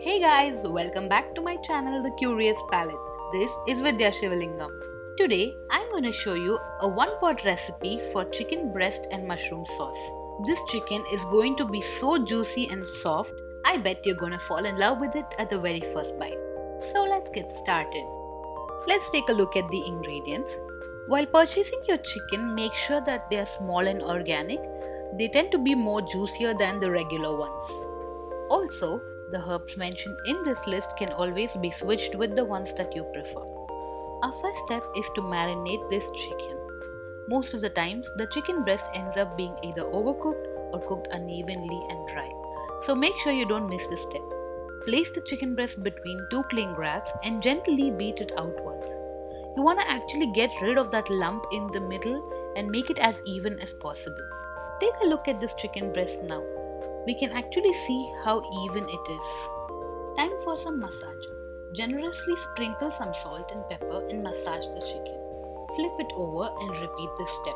Hey guys, welcome back to my channel The Curious Palate. This is Vidya Shivalingam. Today I'm going to show you a one-pot recipe for chicken breast and mushroom sauce. This chicken is going to be so juicy and soft, I bet you're going to fall in love with it at the very first bite. So let's get started. Let's take a look at the ingredients. While purchasing your chicken, make sure that they are small and organic. They tend to be more juicier than the regular ones. Also, the herbs mentioned in this list can always be switched with the ones that you prefer. Our first step is to marinate this chicken. Most of the times, the chicken breast ends up being either overcooked or cooked unevenly and dry. So make sure you don't miss this step. Place the chicken breast between two cling wraps and gently beat it outwards. You want to actually get rid of that lump in the middle and make it as even as possible. Take a look at this chicken breast now. We can actually see how even it is. Time for some massage. Generously sprinkle some salt and pepper and massage the chicken. Flip it over and repeat this step.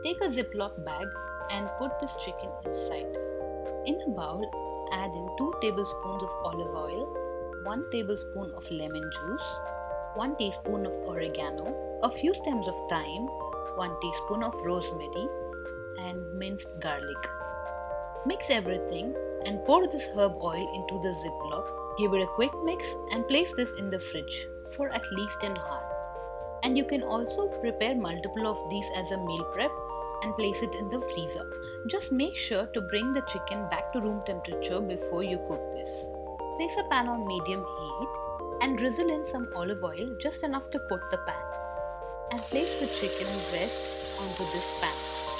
Take a Ziploc bag and put this chicken inside. In a bowl, add in 2 tablespoons of olive oil, 1 tablespoon of lemon juice, 1 teaspoon of oregano, a few stems of thyme, 1 teaspoon of rosemary, and minced garlic. Mix everything and pour this herb oil into the Ziploc. Give it a quick mix and place this in the fridge for at least an hour. And you can also prepare multiple of these as a meal prep and place it in the freezer. Just make sure to bring the chicken back to room temperature before you cook this. Place a pan on medium heat and drizzle in some olive oil, just enough to coat the pan. And place the chicken breast onto this pan.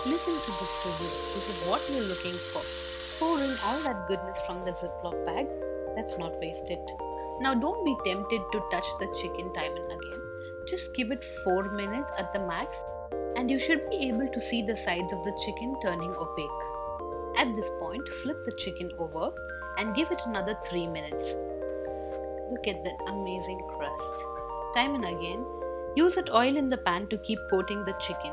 Listen to the sizzle. This is what you're looking for. Pour in all that goodness from the Ziploc bag. Let's not waste it. Now don't be tempted to touch the chicken time and again. Just give it 4 minutes at the max and you should be able to see the sides of the chicken turning opaque. At this point, flip the chicken over and give it another 3 minutes. Look at that amazing crust. Time and again, use that oil in the pan to keep coating the chicken.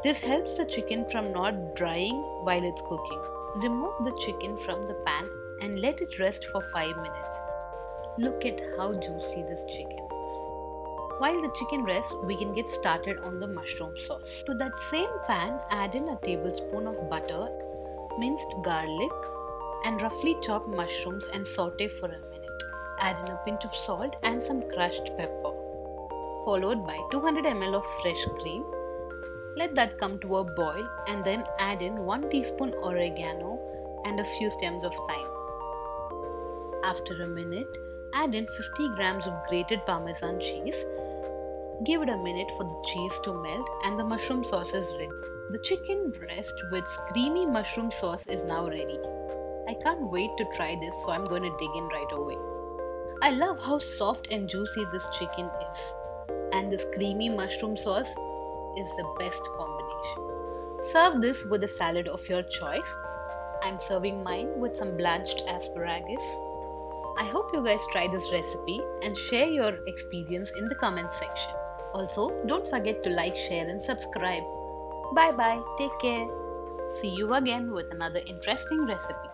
This helps the chicken from not drying while it's cooking. Remove the chicken from the pan and let it rest for 5 minutes. Look at how juicy this chicken is. While the chicken rests, we can get started on the mushroom sauce. To that same pan, add in a tablespoon of butter, minced garlic, and roughly chopped mushrooms and saute for a minute. Add in a pinch of salt and some crushed pepper, followed by 200 ml of fresh cream. Let that come to a boil and then add in 1 teaspoon oregano and a few stems of thyme. After a minute, add in 50 grams of grated Parmesan cheese. Give it a minute for the cheese to melt and the mushroom sauce is ready. The chicken breast with creamy mushroom sauce is now ready. I can't wait to try this, so I'm going to dig in right away. I love how soft and juicy this chicken is, and this creamy mushroom sauce is the best combination. Serve this with a salad of your choice. I'm serving mine with some blanched asparagus. I hope you guys try this recipe and share your experience in the comment section. Also, don't forget to like, share and subscribe. Bye bye, take care. See you again with another interesting recipe.